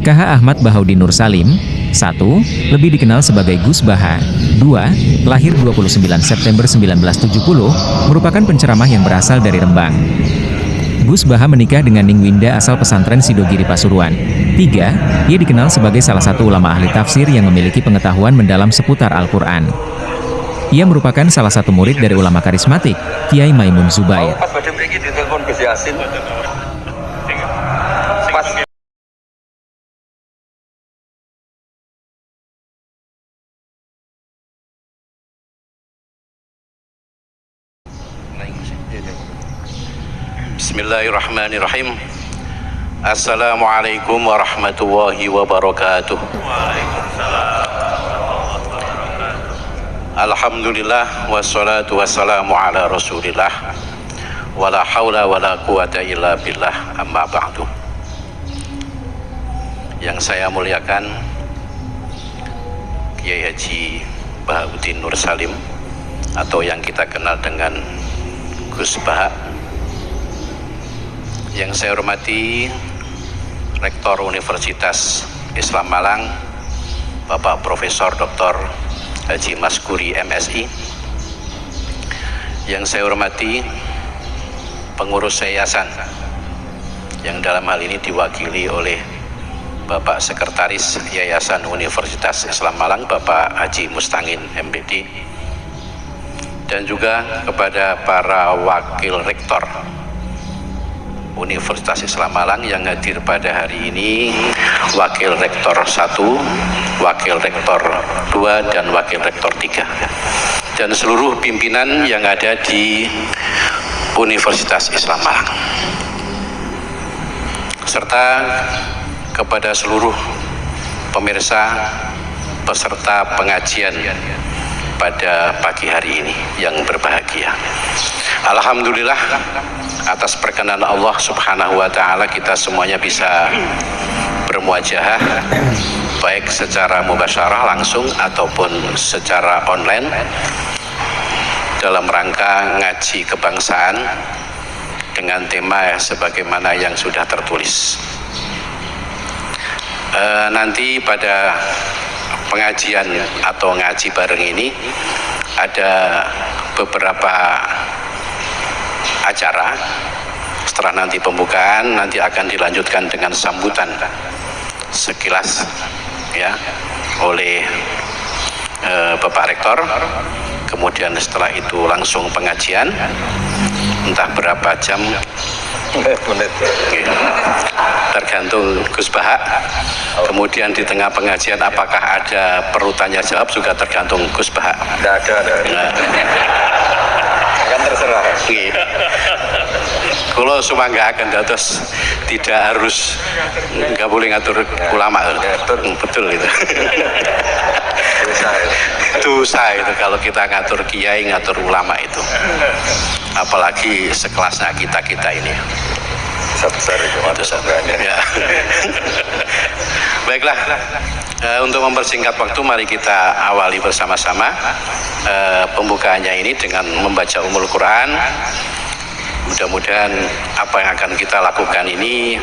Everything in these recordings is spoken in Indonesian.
KH Ahmad Bahaudin Nur Salim. 1. Lebih dikenal sebagai Gus Baha. 2. Lahir 29 September 1970, merupakan penceramah yang berasal dari Rembang. Gus Baha menikah dengan Ning Winda asal pesantren Sidogiri Pasuruan. 3. Ia dikenal sebagai salah satu ulama ahli tafsir yang memiliki pengetahuan mendalam seputar Al-Quran. Ia merupakan salah satu murid dari ulama karismatik, Kiai Maimun Zubair. Bismillahirrahmanirrahim. Assalamualaikum warahmatullahi wabarakatuh. Alhamdulillah wassalatu wassalamu ala rasulillah wala hawla wala quwata illa billah, amma ba'du. Yang saya muliakan Kiai Haji Bahaudin Nur Salim, atau yang kita kenal dengan Gus Baha. Yang saya hormati Rektor Universitas Islam Malang, Bapak Profesor Dr. Haji Maskuri MSI. Yang saya hormati pengurus yayasan, yang dalam hal ini diwakili oleh Bapak Sekretaris Yayasan Universitas Islam Malang, Bapak Haji Mustangin MPD, dan juga kepada para wakil rektor Universitas Islam Malang yang hadir pada hari ini, Wakil Rektor 1, Wakil Rektor 2, dan Wakil Rektor 3, dan seluruh pimpinan yang ada di Universitas Islam Malang, serta kepada seluruh pemirsa peserta pengajian pada pagi hari ini yang berbahagia. Alhamdulillah, atas perkenan Allah Subhanahu wa Ta'ala, kita semuanya bisa bermuajahah, baik secara mubasyarah langsung ataupun secara online, dalam rangka ngaji kebangsaan dengan tema sebagaimana yang sudah tertulis. Nanti pada pengajian atau ngaji bareng ini ada beberapa acara. Setelah nanti pembukaan, nanti akan dilanjutkan dengan sambutan sekilas ya oleh Bapak Rektor. Kemudian setelah itu langsung pengajian, entah berapa jam, tergantung Gus Baha. Kemudian di tengah pengajian apakah ada perlu tanya jawab juga tergantung Gus Baha. Tidak ada. Akan terserah. Kalau semua nggak akan terus, tidak harus, nggak boleh ngatur ulama. Betul itu. Dosa itu kalau kita ngatur kiai, ngatur ulama itu. Apalagi sekelasnya kita ini. Besar itu. Ya. Baiklah, untuk mempersingkat waktu, mari kita awali bersama-sama pembukaannya ini dengan membaca Ummul Quran. Mudah-mudahan apa yang akan kita lakukan ini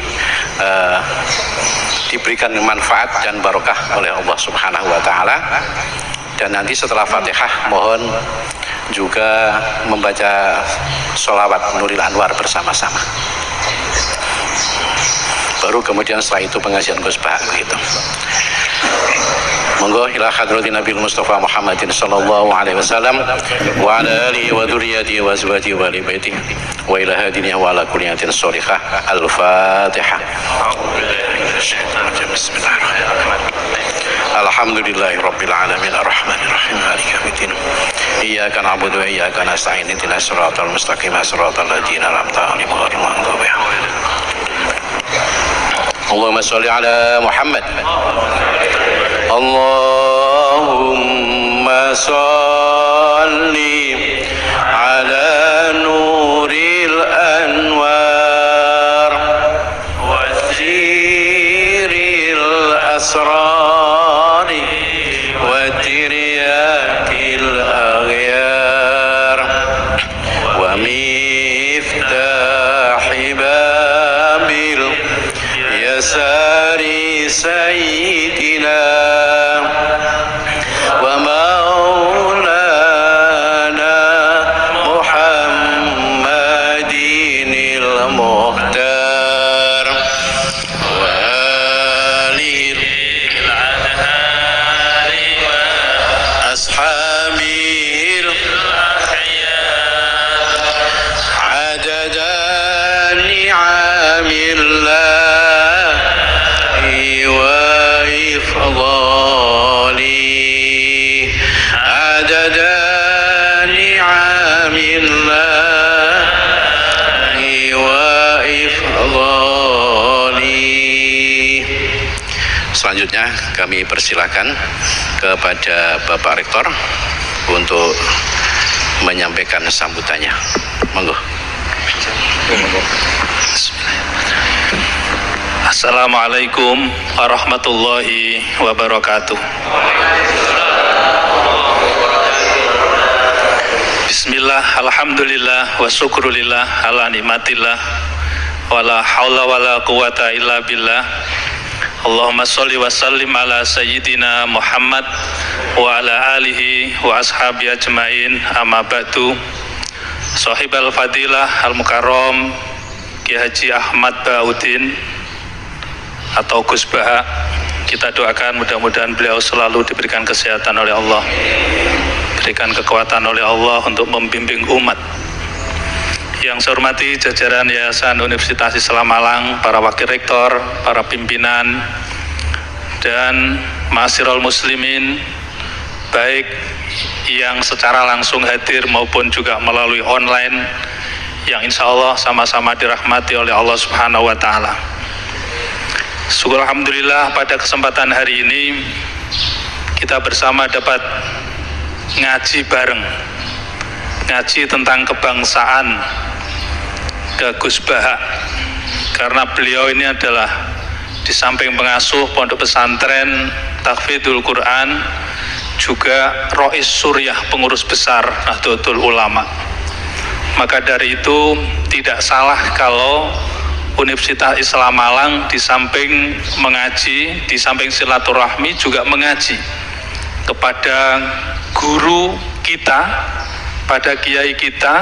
diberikan manfaat dan barokah oleh Allah Subhanahu wa Ta'ala. Dan nanti setelah Fatihah mohon juga membaca sholawat Nuril Anwar bersama-sama. Baru kemudian setelah itu pengajian Gus Baha begitu. Monggo ila hadratin Nabi Mustafa Muhammadin sallallahu alaihi wasallam wa ala alihi wa dzurriyyatihi wa azwajihi wa ali baitihi wa ila hadinihi wa ala kulli niyatin shalihah. Al-Fatihah. Bismillahirrahmanirrahim. Alhamdulillahi rabbil alamin arrahmanir rahim maliki yaumiddin. Iyyaka na'budu wa iyyaka nasta'in ihdinas siratal mustaqim siratal ladzina an'amta 'alaihim ghairil maghdubi 'alaihim. Allahumma shalli ala Muhammad. Allahumma shalli ala nuril anwar wa siril asrari wa tiryakil aghyar wa miftahi babil yasar سيدنا ومولانا محمد المختار وآله الأطهار وأصحابه عدد نعم الله وإفضاله عدد نعم الله وإفضاله. Selanjutnya kami persilakan kepada Bapak Rektor untuk menyampaikan sambutannya. Monggo. Assalamualaikum warahmatullahi wabarakatuh. Bismillah, alhamdulillah, wa syukrulillah, ala nikmatillah, wala hawla wala quwata illa billah. Allahumma sholli wa sallim ala sayyidina Muhammad wa ala alihi wa ashabi ajmain, amma ba'du. Sahibal fadilah al-mukarram Ki Haji Ahmad Baudin atau Gus Baha, kita doakan mudah-mudahan beliau selalu diberikan kesehatan oleh Allah, berikan kekuatan oleh Allah untuk membimbing umat. Yang saya hormati jajaran Yayasan Universitas Islam Malang, para wakil rektor, para pimpinan, dan ma'asyiral muslimin, baik yang secara langsung hadir maupun juga melalui online, yang insya Allah sama-sama dirahmati oleh Allah Subhanahu wa Ta'ala. Syukur alhamdulillah pada kesempatan hari ini kita bersama dapat ngaji bareng, ngaji tentang kebangsaan ke Gus Baha, karena beliau ini adalah di samping pengasuh pondok pesantren Tahfidzul Quran juga Rois Suriah, pengurus besar Nahdlatul Ulama. Maka dari itu tidak salah kalau Universitas Islam Malang di samping mengaji, di samping silaturahmi juga mengaji kepada guru kita, pada kiai kita,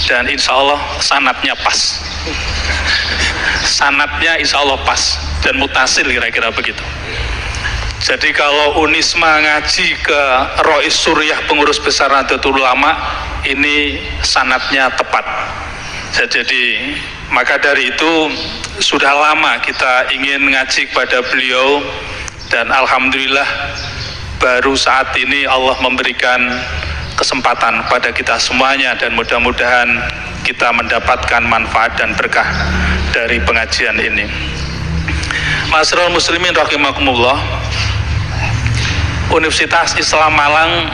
dan insya Allah sanatnya pas. Sanatnya insya Allah pas dan mutasil, kira-kira begitu. Jadi kalau Unisma ngaji ke Rois Suriah, pengurus besar Nahdlatul Ulama, ini sanatnya tepat. Jadi maka dari itu sudah lama kita ingin ngaji kepada beliau, dan alhamdulillah baru saat ini Allah memberikan kesempatan kepada kita semuanya, dan mudah-mudahan kita mendapatkan manfaat dan berkah dari pengajian ini. Ma'asyiral muslimin rahimakumullah, Universitas Islam Malang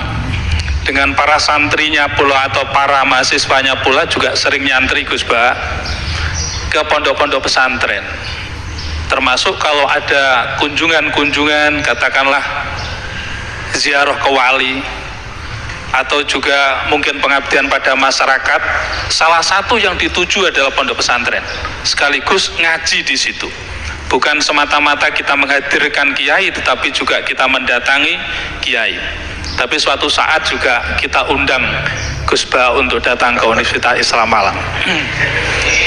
dengan para santrinya pula atau para mahasiswanya pula juga sering nyantri Gus Baha ke pondok-pondok pesantren, termasuk kalau ada kunjungan-kunjungan, katakanlah ziarah ke wali atau juga mungkin pengabdian pada masyarakat, salah satu yang dituju adalah pondok pesantren, sekaligus ngaji di situ. Bukan semata-mata kita menghadirkan kiai, tetapi juga kita mendatangi kiai. Tapi suatu saat juga kita undang Gus Baha untuk datang ke Universitas Islam Malang.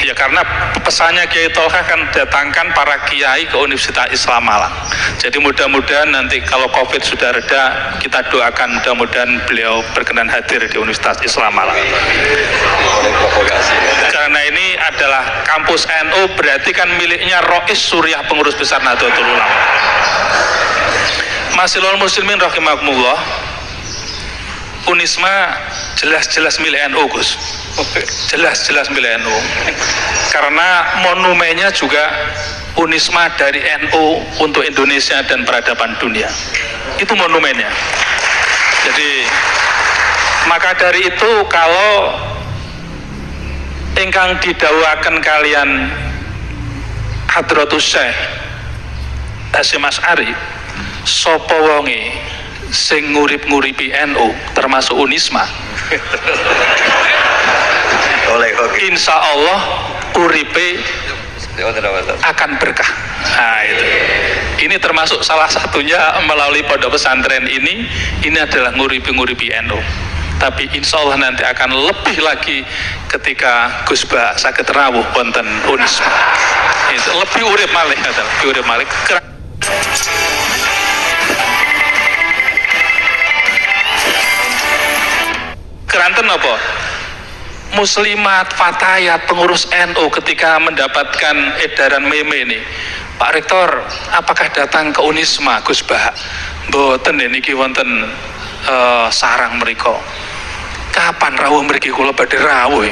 Ya karena pesannya Kiai Tolha kan datangkan para kiai ke Universitas Islam Malang. Jadi mudah-mudahan nanti kalau COVID sudah reda, kita doakan mudah-mudahan beliau berkenan hadir di Universitas Islam Malang. Karena ini adalah kampus NU, berarti kan miliknya Rois Suriah, pengurus besar Nahdlatul Ulama. Ma'asyiral muslimin rahimakumullah, Unisma jelas-jelas milik NU, Gus. Jelas-jelas milik NU. Karena monumennya juga Unisma dari NU untuk Indonesia dan peradaban dunia. Itu monumennya. Jadi maka dari itu kalau ingkang didhawuhaken kalian Hadratus Syekh Hasyim Asy'ari, sapa wonge sing ngurip-nguripi NU termasuk Unisma, insya Allah uripe akan berkah. Nah itu. Ini termasuk salah satunya melalui pondok pesantren ini adalah nguripi NU. Tapi insya Allah nanti akan lebih lagi ketika Gus Ba saged rawuh wonten Unisma. Itu lebih urip malih, lebih urip malih. Keranten apa? Muslimat, fatayat, pengurus NU ketika mendapatkan edaran meme ini, Pak Rektor, apakah datang ke Unisma Gus Bah? Mboten niki wonten sarang mriko. Kapan rawuh mriki kula badhe rawuh?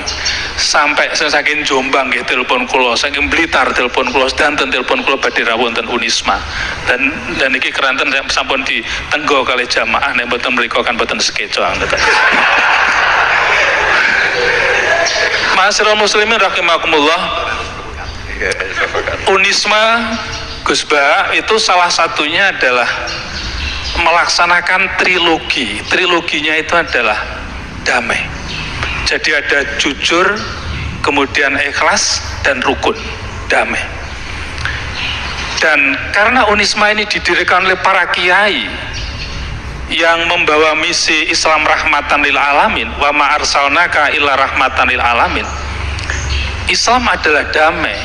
Sampai saking Jombang nggih telepon kula, saking Blitar telepon kula, sedanten telepon kula badhe rawuh wonten Unisma. Dan niki keranten sampun ditenggo kali jamaah nek mboten mriko kan mboten sekeco. Ma'asyiral muslimin rahimakumullah. Unisma Gus Ba itu salah satunya adalah melaksanakan trilogi. Triloginya itu adalah damai. Jadi ada jujur, kemudian ikhlas, dan rukun, damai. Dan karena Unisma ini didirikan oleh para kiai yang membawa misi Islam rahmatan lil alamin, wa ma arsalnaka illa rahmatan lil alamin. Islam adalah damai.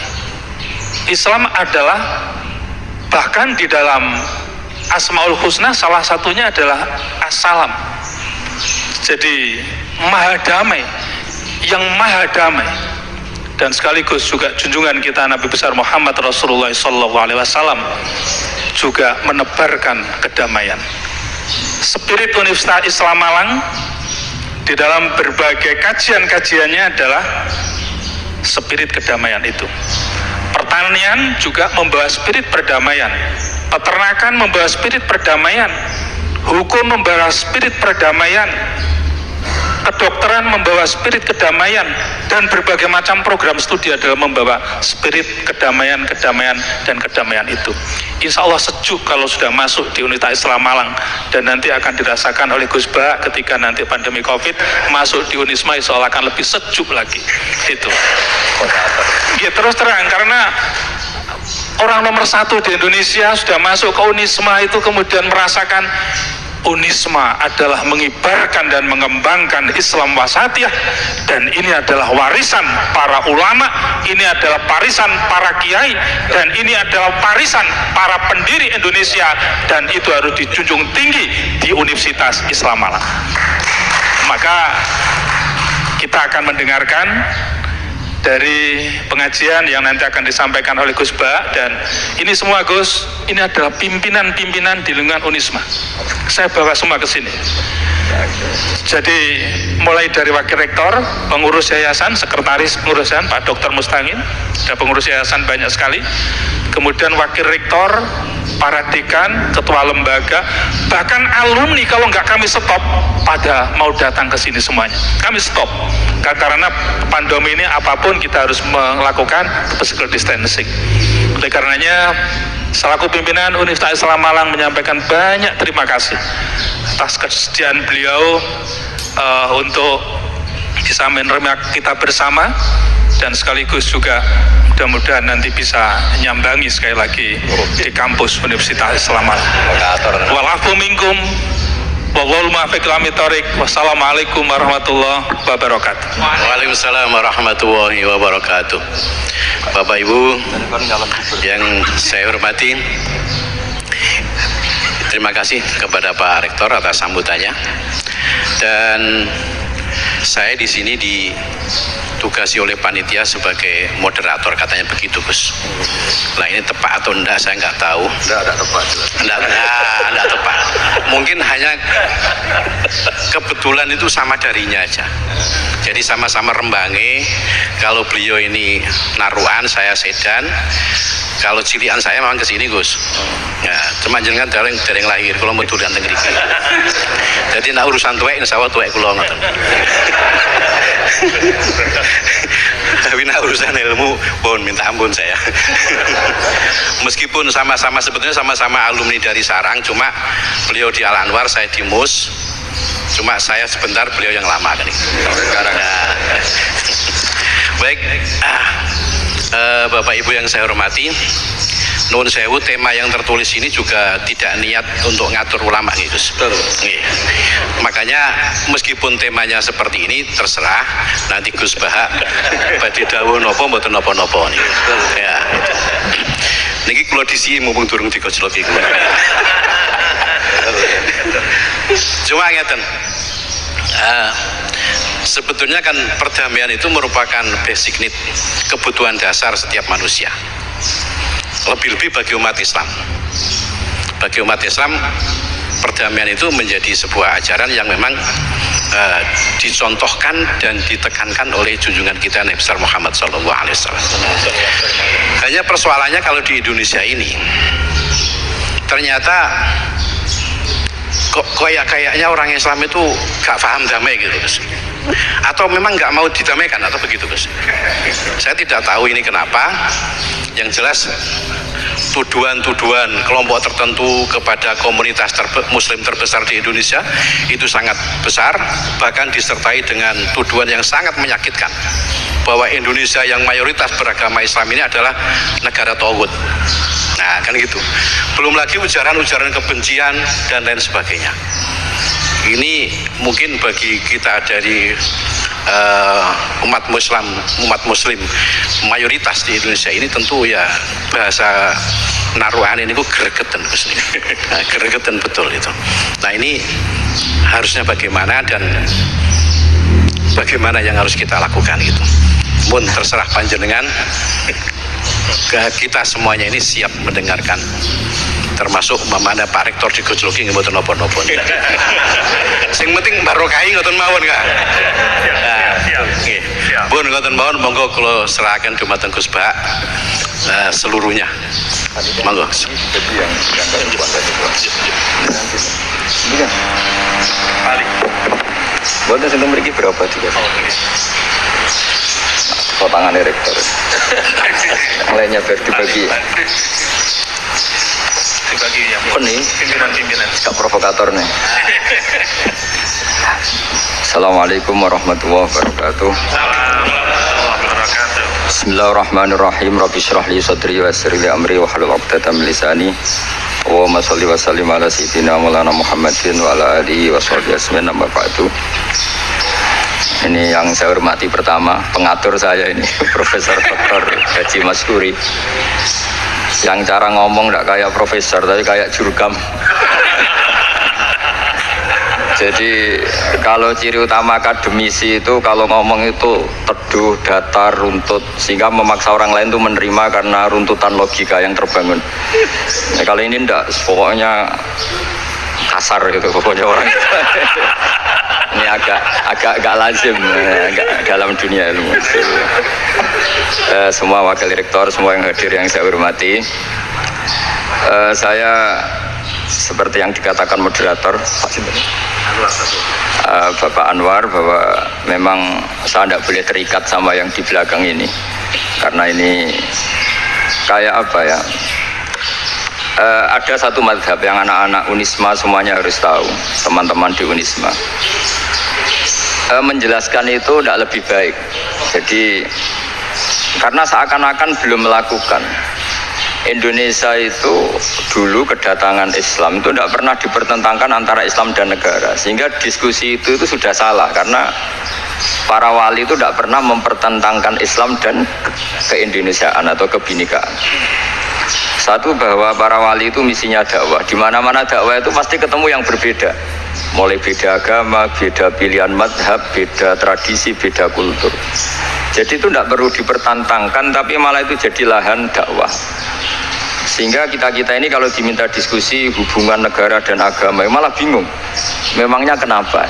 Islam adalah, bahkan di dalam Asmaul Husna salah satunya adalah Assalam. Jadi maha damai, yang maha damai. Dan sekaligus juga junjungan kita Nabi besar Muhammad Rasulullah SAW juga menebarkan kedamaian. Spirit Universitas Islam Malang di dalam berbagai kajian-kajiannya adalah spirit kedamaian itu. Pertanian juga membawa spirit perdamaian, peternakan membawa spirit perdamaian, hukum membawa spirit perdamaian, kedokteran membawa spirit kedamaian, dan berbagai macam program studi adalah membawa spirit kedamaian dan kedamaian itu. Insya Allah sejuk kalau sudah masuk di Universitas Islam Malang, dan nanti akan dirasakan oleh Gus Ba ketika nanti pandemi Covid masuk di Unisma, insya Allah akan lebih sejuk lagi. Itu. Ya terus terang, karena orang nomor 1 di Indonesia sudah masuk ke Unisma itu kemudian merasakan Unisma adalah mengibarkan dan mengembangkan Islam wasatiyah, dan ini adalah warisan para ulama, ini adalah warisan para kiai, dan ini adalah warisan para pendiri Indonesia, dan itu harus dijunjung tinggi di Universitas Islam Malang. Maka kita akan mendengarkan dari pengajian yang nanti akan disampaikan oleh Gus Ba, dan ini semua Gus, ini adalah pimpinan-pimpinan di lingkungan Unisma. Saya bawa semua ke sini. Jadi mulai dari wakil rektor, pengurus yayasan, sekretaris pengurus yayasan Pak Dr. Mustangin, dan pengurus yayasan banyak sekali. Kemudian wakil rektor, para dekan, ketua lembaga, bahkan alumni kalau nggak kami stop pada mau datang ke sini semuanya. Kami stop karena pandemi ini apapun kita harus melakukan physical distancing. Oleh karenanya selaku pimpinan Universitas Islam Malang menyampaikan banyak terima kasih atas kesediaan beliau untuk bisa menerima kita bersama, dan sekaligus juga mudah-mudahan nanti bisa nyambangi sekali lagi di kampus Universitas Islam Malang. Walafu minkum wallahul muwaffiq ila thoriq. Wassalamualaikum warahmatullahi wabarakatuh. Waalaikumsalam warahmatullahi wabarakatuh. Bapak Ibu yang saya hormati, terima kasih kepada Pak Rektor atas sambutannya. Dan saya di sini ditugasi oleh panitia sebagai moderator, katanya begitu Gus. Nah ini tepat atau enggak saya nggak tahu. Enggak tepat. Enggak tepat. Mungkin hanya kebetulan itu sama darinya aja. Jadi sama-sama rembange. Kalau beliau ini Naruan, saya Sedan. Kalau cilian saya memang kesini Gus. Ya, cuma jenengan dari lahir. Kalau mau durian tenggerik. Jadi nak urusan tuwek, insya Allah tuwek kulo ngoten. Tapi nak urusan ilmu, mohon minta ampun saya. Meskipun sama-sama sebetulnya sama-sama alumni dari Sarang, cuma beliau di Al Anwar, saya di MUS. Cuma saya sebentar, beliau yang lama kan. Sekarang. Nah. Baik. Bapak Ibu yang saya hormati, nuwun sewu, tema yang tertulis ini juga tidak niat untuk ngatur ulama gitu. Makanya meskipun temanya seperti ini, terserah nanti Gus Baha badhe dawuh napa mboten napa-napa niku. Ya. Niki kula disi mumpung durung digojloki kula. Cuma ngeten. Sebetulnya kan perdamaian itu merupakan basic need, kebutuhan dasar setiap manusia. Lebih-lebih bagi umat Islam. Bagi umat Islam, perdamaian itu menjadi sebuah ajaran yang memang dicontohkan dan ditekankan oleh junjungan kita Nabi besar Muhammad SAW. Hanya persoalannya kalau di Indonesia ini, ternyata kok kayaknya orang Islam itu gak paham damai gitu, Gus. Atau memang nggak mau didamaikan atau begitu, Gus? Saya tidak tahu ini kenapa. Yang jelas tuduhan-tuduhan kelompok tertentu kepada komunitas muslim terbesar di Indonesia itu sangat besar, bahkan disertai dengan tuduhan yang sangat menyakitkan bahwa Indonesia yang mayoritas beragama Islam ini adalah negara tauhid. Nah, kan gitu. Belum lagi ujaran-ujaran kebencian dan lain sebagainya. Ini mungkin bagi kita dari umat muslim mayoritas di Indonesia ini tentu ya bahasa naruhan ini ku gregetan, nah, gregetan betul itu. Nah, ini harusnya bagaimana dan bagaimana yang harus kita lakukan gitu. Mun terserah panjenengan, kita semuanya ini siap mendengarkan, termasuk mamanda Pak Rektor digojloki nggih mboten napa-napa. Sing penting barokahi ngoten mawon Kak. Nggih. Pun ngoten mawon, monggo kula serahkan dumateng Gus Baha seluruhnya. Monggo. Buatnya sentuh mriki berapa juga? Potongan rektor. Lainnya dibagi. Dibagi yang Nih, pimpinan-pimpinan. Kak provokator nih. Assalamualaikum warahmatullahi wabarakatuh. Bismillahirrahmanirrahim. Rabbi shrah li sadri wa yassir li amri wa hlul 'uqdatam min lisani. Allahumma shalli wa sallim ala sayyidina Maulana Muhammadin wa ala alihi wa sahbihi ajmain. Amma ba'du. Ini yang saya hormati pertama, pengatur saya ini Profesor Dr. Haji Maskuri. Yang cara ngomong tidak kayak profesor, tapi kayak jurkam. Jadi kalau ciri utama akademisi itu kalau ngomong itu teduh, datar, runtut, sehingga memaksa orang lain itu menerima karena runtutan logika yang terbangun. Nah, kalau ini enggak, pokoknya kasar gitu pokoknya orang. Ini agak lazim, agak dalam dunia ilmu. Semua wakil rektor, semua yang hadir yang saya hormati, saya seperti yang dikatakan moderator Bapak Anwar, bahwa memang saya tidak boleh terikat sama yang di belakang ini, karena ini kayak apa ya, ada satu madhab yang anak-anak Unisma semuanya harus tahu, teman-teman di Unisma, menjelaskan itu tidak lebih baik. Jadi karena seakan-akan belum melakukan. Indonesia itu dulu kedatangan Islam itu tidak pernah dipertentangkan antara Islam dan negara, sehingga diskusi itu sudah salah, karena para wali itu tidak pernah mempertentangkan Islam dan keindonesiaan atau kebinekaan. Satu, bahwa para wali itu misinya dakwah. Di mana-mana dakwah itu pasti ketemu yang berbeda, mulai beda agama, beda pilihan madhab, beda tradisi, beda kultur. Jadi itu tidak perlu dipertentangkan, tapi malah itu jadi lahan dakwah. Sehingga kita ini kalau diminta diskusi hubungan negara dan agama malah bingung, memangnya kenapa?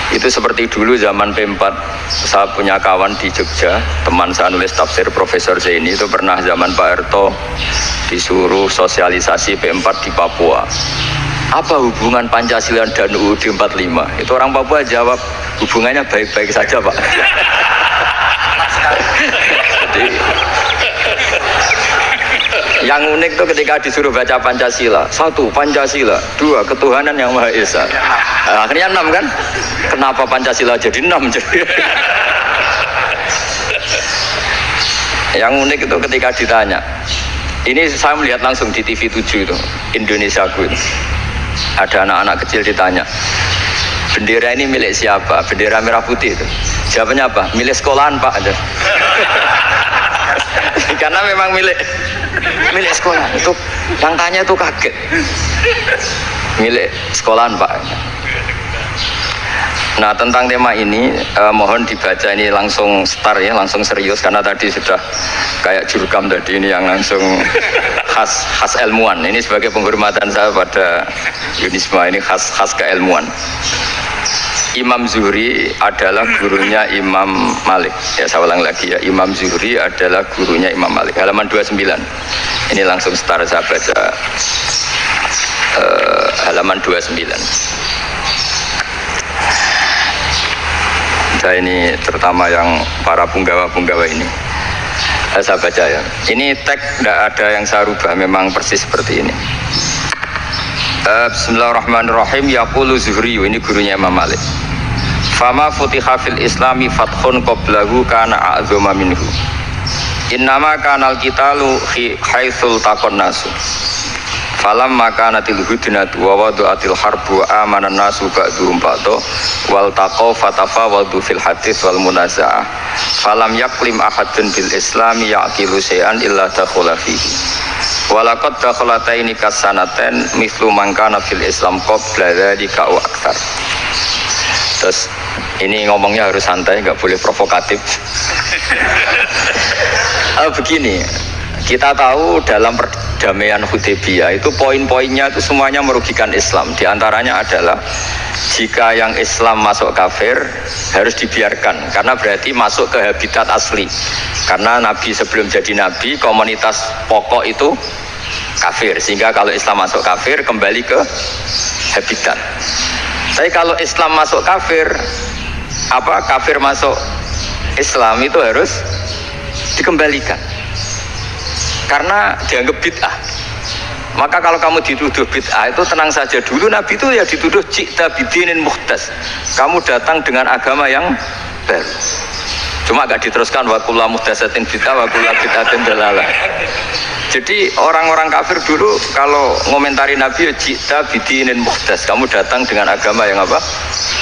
Itu seperti dulu zaman P4, saya punya kawan di Jogja, teman saya nulis tafsir Profesor Zaini, itu pernah zaman Pak Harto disuruh sosialisasi P4 di Papua. Apa hubungan Pancasila dan UUD 45? Itu orang Papua jawab, hubungannya baik-baik saja Pak. Jadi, yang unik tuh ketika disuruh baca Pancasila, 1 Pancasila, 2 ketuhanan yang Maha Esa. Nah, akhirnya 6 kan? Kenapa Pancasila jadi 6? Yang unik itu ketika ditanya, ini saya melihat langsung di TV 7 itu, Indonesiaku itu. Ada anak-anak kecil ditanya, bendera ini milik siapa? Bendera merah putih itu. Jawabannya apa? Milik sekolahan Pak. Karena memang milik sekolah. Itu yang tanya itu kaget. Milik sekolahan Pak. Nah, tentang tema ini mohon dibaca ini langsung start ya, langsung serius karena tadi sudah kayak jurkam tadi, ini yang langsung khas ilmuwan. Ini sebagai penghormatan saya pada Yunisma, ini khas keilmuan. Imam Zuhri adalah gurunya Imam Malik. Ya, saya ulang lagi ya, Imam Zuhri adalah gurunya Imam Malik. Halaman 29. Ini langsung start saya baca halaman 29. Ini terutama yang para punggawa-punggawa ini saya baca ya. Ini teks tidak ada yang saya rubah, memang persis seperti ini. Bismillahirrahmanirrahim. Yaqulu Zuhri, ini gurunya Imam Malik. Fama futiha fil islami fathun qablahu kana a'zama minhu. Innama kanal qitalu haitsul taqon nasu. Falam makanatil hudnatu wa wadu'atil harbu amanan nasu ba'duhum ba'do wal taqaw fatafawadu fil hadits wal munaza'ah falam yaklim ahadun bil islami ya'qilu syai'an illa dakhula fihi walaqad dakhalataini kasanaten mithlu mangkana fil islam qabla dzalika wa aktsar. Terus ini ngomongnya harus santai, nggak boleh provokatif. Begini, kita tahu dalam perdamaian Hudaybiyah itu poin-poinnya itu semuanya merugikan Islam. Di antaranya adalah jika yang Islam masuk kafir harus dibiarkan karena berarti masuk ke habitat asli. Karena Nabi sebelum jadi Nabi komunitas pokok itu kafir, sehingga kalau Islam masuk kafir kembali ke habitat. Tapi kalau Islam masuk kafir, kafir masuk Islam itu harus dikembalikan karena dianggap bid'ah. Maka kalau kamu dituduh bid'ah itu tenang saja dulu. Nabi itu ya dituduh ji'ta bidinin muhdas, kamu datang dengan agama yang baru. Cuma agak diteruskan wa kullu muhdatsatin bid'ah wa kullu bid'atin dalalah. Jadi orang-orang kafir dulu kalau ngomentari Nabi ya ji'ta bidinin muhdas, kamu datang dengan agama yang apa?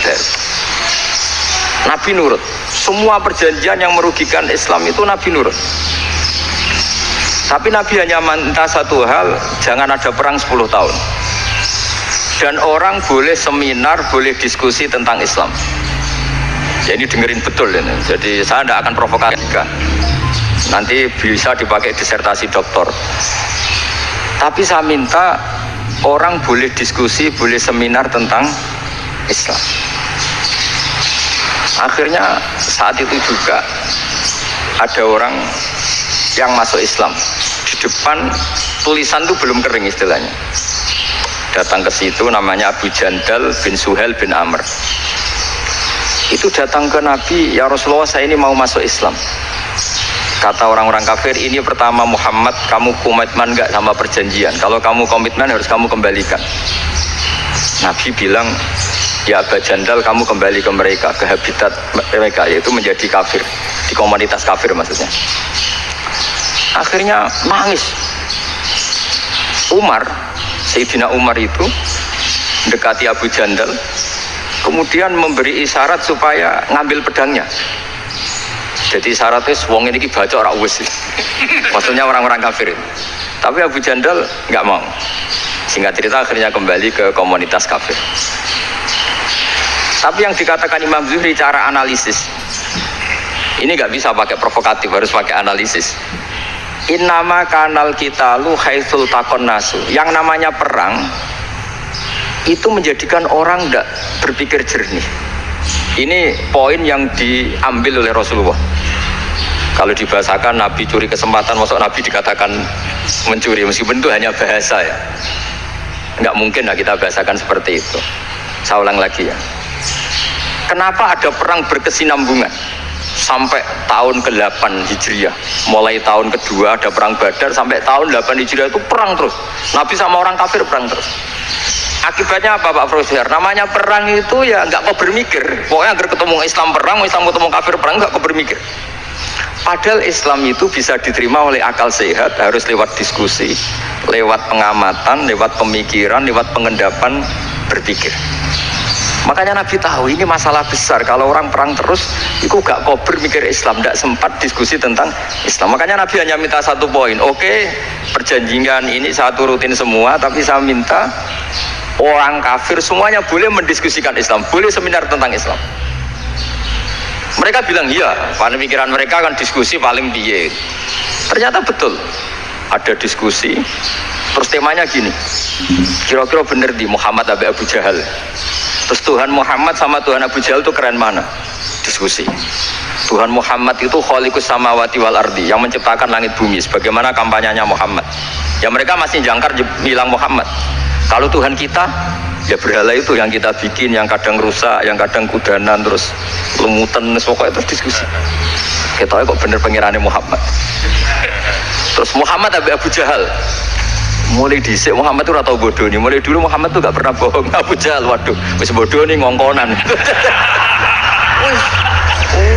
Baru. Nabi nurut. Semua perjanjian yang merugikan Islam itu Nabi nurut. Tapi Nabi hanya minta satu hal, jangan ada perang 10 tahun. Dan orang boleh seminar, boleh diskusi tentang Islam. Jadi dengerin betul ini. Jadi saya tidak akan provokasi juga. Nanti bisa dipakai disertasi doktor. Tapi saya minta orang boleh diskusi, boleh seminar tentang Islam. Akhirnya saat itu juga ada orang yang masuk Islam. Di depan tulisan itu belum kering istilahnya. Datang ke situ namanya Abu Jandal bin Suhail bin Amr. Itu datang ke Nabi, ya Rasulullah saya ini mau masuk Islam. Kata orang-orang kafir, ini pertama Muhammad, kamu komitmen enggak sama perjanjian? Kalau kamu komitmen harus kamu kembalikan. Nabi bilang, ya Abu Jandal kamu kembali ke mereka, ke habitat mereka, yaitu menjadi kafir, di komunitas kafir maksudnya. Akhirnya nangis. Sayyidina Umar itu mendekati Abu Jandal, kemudian memberi isyarat supaya ngambil pedangnya. Jadi syaratnya wong ini baca ora wis. Maksudnya orang-orang kafir. Tapi Abu Jandal nggak mau. Singkat cerita akhirnya kembali ke komunitas kafir. Tapi yang dikatakan Imam Zuhri cara analisis ini nggak bisa pakai provokatif, harus pakai analisis. Innama kanal kita lu haitsul takon nasu. Yang namanya perang itu menjadikan orang tidak berpikir jernih. Ini poin yang diambil oleh Rasulullah. Kalau dibahasakan Nabi curi kesempatan, masuk Nabi dikatakan mencuri, meskipun itu hanya bahasa ya. Nggak mungkin lah kita bahasakan seperti itu. Saya ulang lagi ya. Kenapa ada perang berkesinambungan sampai tahun ke-8 Hijriah? Mulai tahun kedua ada perang Badar sampai tahun 8 Hijriah itu perang terus. Nabi sama orang kafir perang terus. Akibatnya apa Pak Profesor? Namanya perang itu ya nggak kau bermikir. Pokoknya agar ketemu Islam perang, Islam ketemu kafir perang, nggak kau bermikir. Padahal Islam itu bisa diterima oleh akal sehat, harus lewat diskusi, lewat pengamatan, lewat pemikiran, lewat pengendapan berpikir. Makanya Nabi tahu ini masalah besar. Kalau orang perang terus, itu gak kober mikir Islam, gak sempat diskusi tentang Islam. Makanya Nabi hanya minta satu poin. Oke, perjanjian ini satu rutin semua, tapi saya minta orang kafir semuanya boleh mendiskusikan Islam, boleh seminar tentang Islam. Mereka bilang iya, pada pikiran mereka kan diskusi paling piye. Ternyata betul, ada diskusi. Terus temanya gini, kira-kira bener di Muhammad sampai Abu Jahal. Terus Tuhan Muhammad sama Tuhan Abu Jahal itu keren mana? Diskusi. Tuhan Muhammad itu khaliqus samawati wal ardi, yang menciptakan langit bumi. Sebagaimana kampanyenya Muhammad. Ya mereka masih jangkar bilang Muhammad. Kalau Tuhan kita, ya berhala itu yang kita bikin, yang kadang rusak, yang kadang kudanan, terus lumutan, pokoknya terus diskusi. Kita kok bener pengirannya Muhammad. Terus Muhammad Abu Jahal. Mulai dhisik Muhammad itu ratau bodoh nih. Mulai dulu Muhammad tuh gak pernah bohong. Abu Jahal, waduh, wis bodoh nih ngongkonan.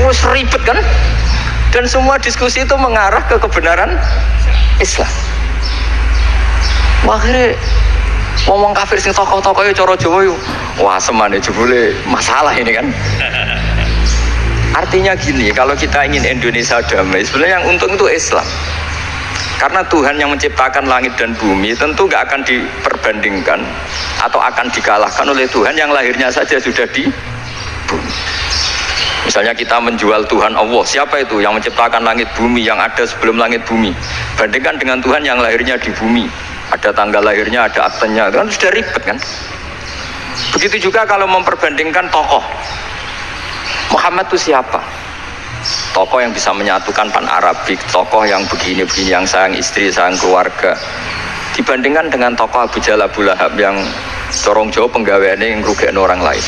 Wis ribet kan? Dan semua diskusi itu mengarah ke kebenaran Islam. Wah, akhirnya ngomong kafir sing tokoh-tokohnya coro Jawa yuk. Wah, semane jebule masalah ini kan. Artinya gini, kalau kita ingin Indonesia damai, sebenarnya yang untung itu Islam. Karena Tuhan yang menciptakan langit dan bumi tentu gak akan diperbandingkan atau akan dikalahkan oleh Tuhan yang lahirnya saja sudah di bumi. Misalnya kita menjual Tuhan Allah, siapa itu yang menciptakan langit bumi, yang ada sebelum langit bumi, bandingkan dengan Tuhan yang lahirnya di bumi, ada tanggal lahirnya, ada aktenya, kan sudah ribet kan. Begitu juga kalau memperbandingkan tokoh, Muhammad itu siapa? Tokoh yang bisa menyatukan pan Arabik, tokoh yang begini-begini, yang sayang istri, sayang keluarga, dibandingkan dengan tokoh Abu Jahal, Abu Lahab yang corong jauh penggaweannya yang ngerugikan orang lain.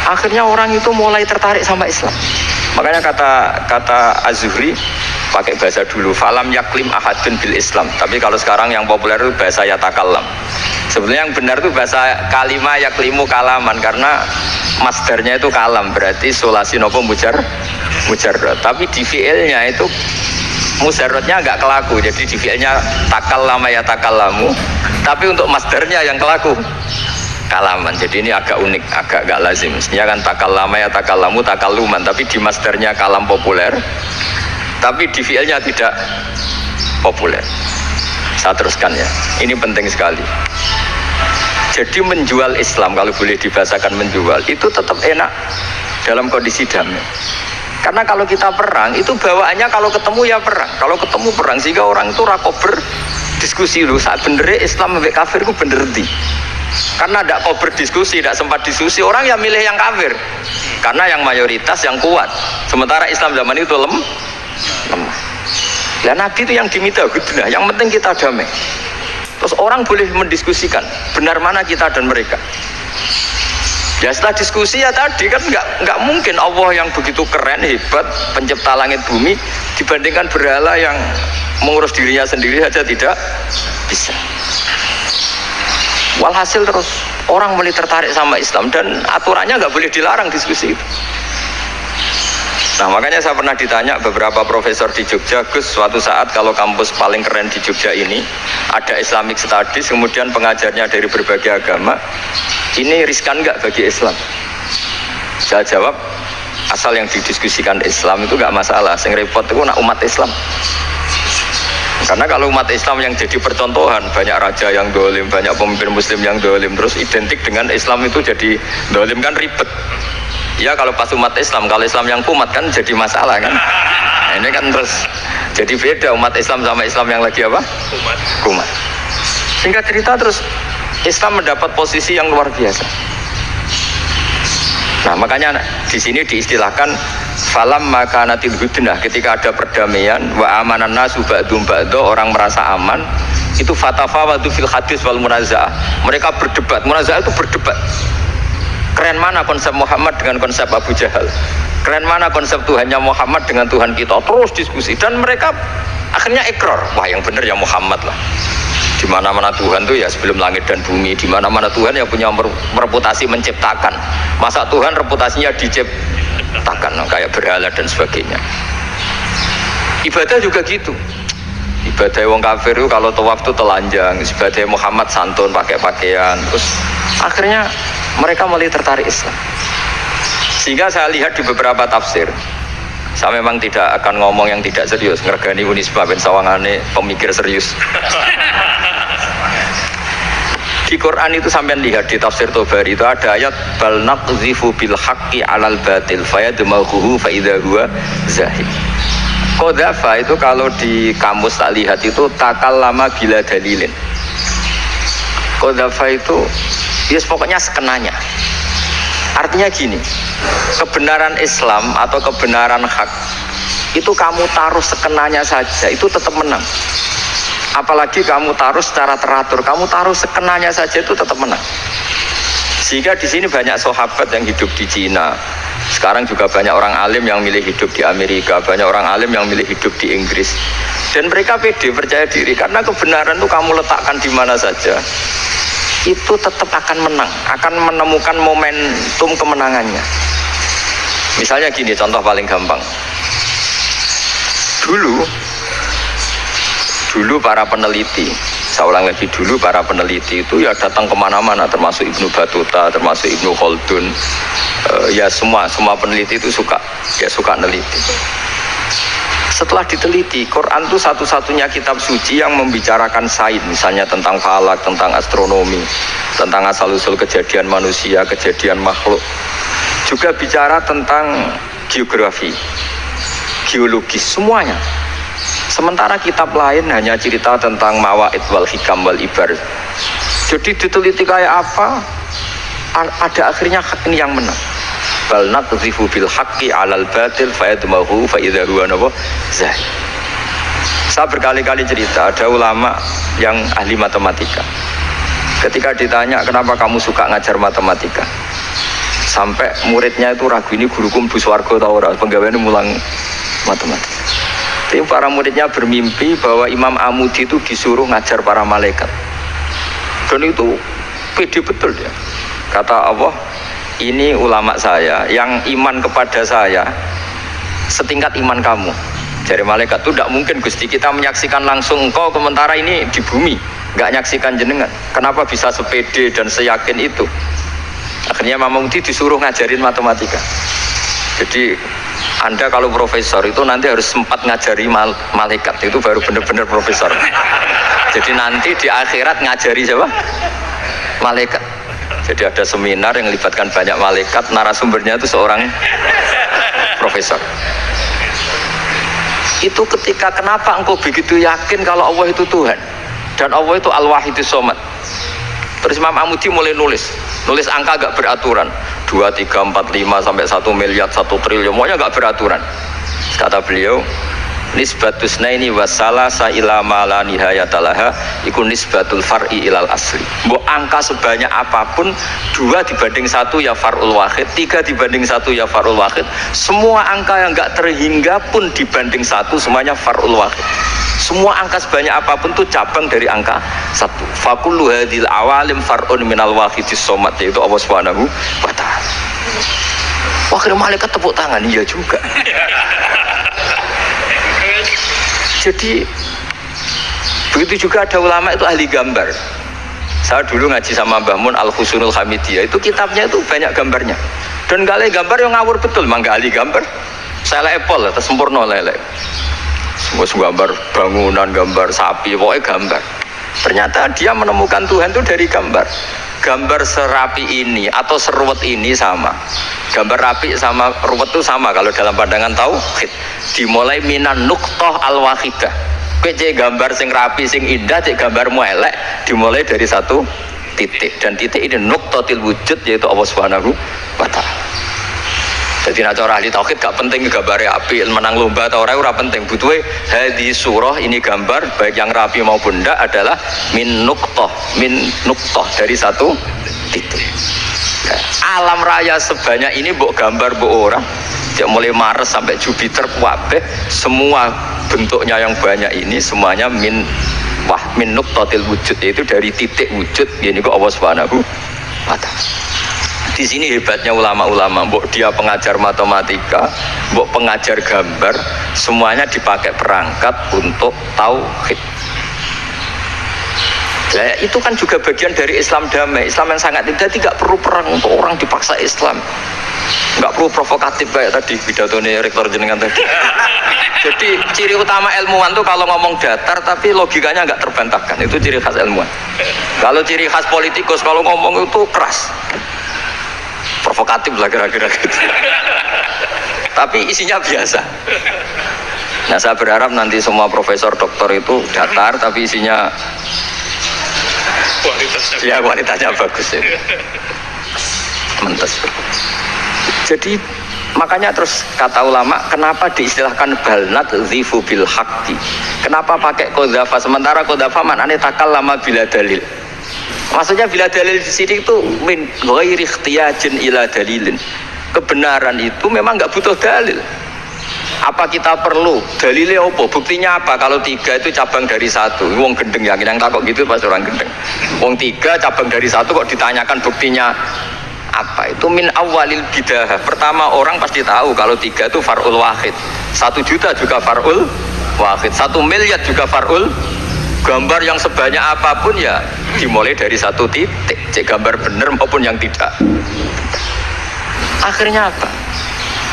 Akhirnya orang itu mulai tertarik sama Islam. Makanya kata Az-Zuhri pakai bahasa dulu, falam yaklim ahadun bil Islam. Tapi kalau sekarang yang populer itu bahasa yatakallam. Sebenarnya yang benar itu bahasa kalimah yaklimu kalaman, karena masdarnya itu kalam, berarti sulasi nopo mujarrad. Tapi di fiilnya itu mujarradnya agak kelaku, jadi di fiilnya takallama ya takallamu, tapi untuk masdarnya yang kelaku kalaman. Jadi ini agak unik, agak gak lazim. Mestinya kan takallama ya takallamu takalluman, tapi di masdarnya kalam populer, tapi di fiilnya tidak populer. Saya teruskan ya, ini penting sekali. Jadi menjual Islam, kalau boleh dibahasakan menjual, itu tetap enak dalam kondisi damai. Karena kalau kita perang, itu bawaannya kalau ketemu ya perang. Kalau ketemu perang, sehingga orang itu rakober diskusi dulu. Saat benernya Islam sampai kafir itu bener di. Karena tidak kober diskusi, tidak sempat diskusi, orang yang milih yang kafir. Karena yang mayoritas yang kuat. Sementara Islam zaman itu lemah. Dan Nabi itu yang diminta, benar. Yang penting kita damai. Terus orang boleh mendiskusikan benar mana kita dan mereka. Ya setelah diskusi ya tadi kan nggak mungkin Allah yang begitu keren hebat pencipta langit bumi dibandingkan berhala yang mengurus dirinya sendiri saja tidak bisa. Walhasil terus orang mulai tertarik sama Islam dan aturannya nggak boleh dilarang diskusi itu. Nah makanya saya pernah ditanya beberapa profesor di Jogja, Gus, suatu saat kalau kampus paling keren di Jogja ini ada Islamic Studies, kemudian pengajarnya dari berbagai agama, ini riskan nggak bagi Islam? Saya jawab, asal yang didiskusikan Islam itu nggak masalah, yang repot itu nak umat Islam. Karena kalau umat Islam yang jadi percontohan, banyak raja yang dolim, banyak pemimpin muslim yang dolim, terus identik dengan Islam itu jadi dolim kan ribet. Ya kalau pas umat Islam, kalau Islam yang kumat kan jadi masalah kan. Nah, ini kan terus jadi beda umat Islam sama Islam yang lagi apa? Kumat. Sehingga cerita terus Islam mendapat posisi yang luar biasa. Nah makanya di sini diistilahkan falam makanatil hudnah, ketika ada perdamaian wa amanan nasu ba'dum ba'do, orang merasa aman, itu fatafawadu fil hadis wal munazaah. Mereka berdebat, munazaah itu berdebat. Keren mana konsep Muhammad dengan konsep Abu Jahal, keren mana konsep Tuhannya Muhammad dengan Tuhan kita, terus diskusi. Dan mereka akhirnya ikrar, wah yang benar ya Muhammad lah. Di mana-mana Tuhan tuh ya sebelum langit dan bumi, di mana-mana Tuhan yang punya reputasi menciptakan. Masa Tuhan reputasinya diciptakan, kayak berhala dan sebagainya. Ibadah juga gitu. Ibadah wong kafir itu kalau tawaf itu telanjang, ibadah Muhammad santun pakai pakaian. Terus akhirnya mereka mulai tertarik Islam. Sehingga saya lihat di beberapa tafsir, saya memang tidak akan ngomong yang tidak serius, ngergani Unisba ben sawangane pemikir serius. Di Quran itu sampean lihat di tafsir Tobari itu ada ayat bal naqzifu bil haqqi 'alal batil fayadmaghuhu fa idza huwa zahid. Qadzafa itu kalau di kamus tak lihat itu takallama bila dalilin. Qadzafa itu yes, pokoknya sekenanya. Artinya gini, kebenaran Islam atau kebenaran hak itu kamu taruh sekenanya saja itu tetap menang. Apalagi kamu taruh secara teratur, kamu taruh sekenanya saja itu tetap menang. Sehingga di sini banyak sahabat yang hidup di Cina. Sekarang juga banyak orang alim yang milih hidup di Amerika, banyak orang alim yang milih hidup di Inggris. Dan mereka pede, percaya diri karena kebenaran itu kamu letakkan di mana saja, itu tetap akan menang, akan menemukan momentum kemenangannya. Misalnya gini, contoh paling gampang. Dulu para peneliti, saya ulang lagi, dulu para peneliti itu ya datang kemana-mana, termasuk Ibnu Battuta, termasuk Ibnu Khaldun, ya semua peneliti itu suka neliti. Setelah diteliti, Quran itu satu-satunya kitab suci yang membicarakan sains, misalnya tentang falak, tentang astronomi, tentang asal-usul kejadian manusia, kejadian makhluk. Juga bicara tentang geografi, geologis, semuanya. Sementara kitab lain hanya cerita tentang mawaid wal hikam wal ibar. Jadi diteliti kayak apa, ada akhirnya hak ini yang menang. Bal naqzifu bil haqqi 'alal batil fayadmaghu fa idza huwa zahid. Saya berkali-kali cerita, ada ulama yang ahli matematika. Ketika ditanya kenapa kamu suka ngajar matematika, sampai muridnya itu ragu, ini guruku mlebu swarga ta ora, penggaweane mulang matematika. Tapi para muridnya bermimpi bahwa Imam Amudi itu disuruh ngajar para malaikat. Dan itu pede betul dia. Kata Allah, ini ulama saya yang iman kepada saya setingkat iman kamu. Dari malaikat itu tidak mungkin Gusti, kita menyaksikan langsung engkau, sementara ini di bumi nggak nyaksikan jenengan. Kenapa bisa sepede dan seyakin itu? Akhirnya Imam Amudi disuruh ngajarin matematika. Jadi Anda kalau profesor itu nanti harus sempat ngajari malaikat, itu baru benar-benar profesor. Jadi nanti di akhirat ngajari siapa? Malaikat. Jadi ada seminar yang melibatkan banyak malaikat, narasumbernya itu seorang profesor. Itu ketika kenapa engkau begitu yakin kalau Allah itu Tuhan dan Allah itu Al-Wahidus Shomad. Terus Imam Amudi mulai nulis angka gak beraturan, 2, 3, 4, 5 sampai 1 miliar, 1 triliun, semuanya gak beraturan. Kata beliau, nisbatus naini wasalasa ila ma la nihayatalaha iku nisbatul far'i ilal asli. Mbok angka sebanyak apapun, 2 dibanding 1 ya far'ul wahid, 3 dibanding 1 ya far'ul wahid. Semua angka yang gak terhingga pun dibanding 1 semuanya far'ul wahid. Semua angka sebanyak apapun itu cabang dari angka 1. Fakullu hadhil awalim far'un minal wahidis shomad, yaitu Allah Subhanahu wa ta'ala. Akhirnya malaikat tepuk tangan, iya juga. Jadi begitu juga ada ulama itu ahli gambar. Saya dulu ngaji sama Mbah Mun Al-Husunul Hamidiyah, itu kitabnya itu banyak gambarnya. Dan gak gambar yang ngawur betul, mangga ahli gambar. Saya lepol, atas sempurna lele. Semua gambar bangunan, gambar sapi, pokoknya gambar. Ternyata dia menemukan Tuhan itu dari gambar. Gambar serapi ini atau seruwet ini sama. Gambar rapi sama ruwet itu sama kalau dalam pandangan tauhid. Dimulai minan nuqtah al-wahidah. Kowe cek gambar sing rapi, sing indah, cek gambarmu elek, dimulai dari 1 titik. Dan titik ini nuqtatil wujud, yaitu Allah Subhanahu wa ta'ala. Jadi nak cara ahli tauhid gak penting gambarnya api, menang lomba atau ora penting. Butuhe hadis surah ini gambar baik yang rapi maupun ndak adalah min nuqtah dari 1 titik. Nah, alam raya sebanyak ini mbok gambar mbok ora, jak mulai Mars sampai Jupiter kabeh semua bentuknya yang banyak ini semuanya min nuqtatil wujud, yaitu dari titik wujud, ini kok Allah Subhanahu wa ta'ala. Di sini hebatnya ulama-ulama, mbok dia pengajar matematika, mbok pengajar gambar, semuanya dipakai perangkat untuk tauhid. Nah, itu kan juga bagian dari Islam damai, Islam yang sangat tidak perlu perang untuk orang dipaksa Islam. Nggak perlu provokatif kayak tadi pidatonya rektor jenengan tadi. Jadi ciri utama ilmuwan tuh kalau ngomong datar tapi logikanya nggak terbantahkan, itu ciri khas ilmuwan. Kalau ciri khas politikus kalau ngomong itu keras, provokatif lah kira-kira gitu. Tapi isinya biasa. Nah saya berharap nanti semua profesor doktor itu datar tapi isinya kualitasnya bagus ya. Mentes. Jadi makanya terus kata ulama, kenapa diistilahkan balnat zifu bil haqqi? Kenapa pakai qadzafa sementara qadzafa maknanya takallama bila dalil? Maksudnya bila dalil di sini itu min ghairi ikhtiyajin ila dalilin. Kebenaran itu memang nggak butuh dalil. Apa kita perlu dalilnya apa? Buktinya apa? Kalau 3 itu cabang dari 1. Wong gendeng yang takut gitu pas orang gendeng. Wong 3 cabang dari 1 kok ditanyakan buktinya apa? Itu min awalil bidah. Pertama orang pasti tahu kalau 3 itu far'ul wahid. 1 juta juga far'ul wahid. 1 miliar juga far'ul. Gambar yang sebanyak apapun ya dimulai dari 1 titik. Cek gambar bener maupun yang tidak. Akhirnya apa?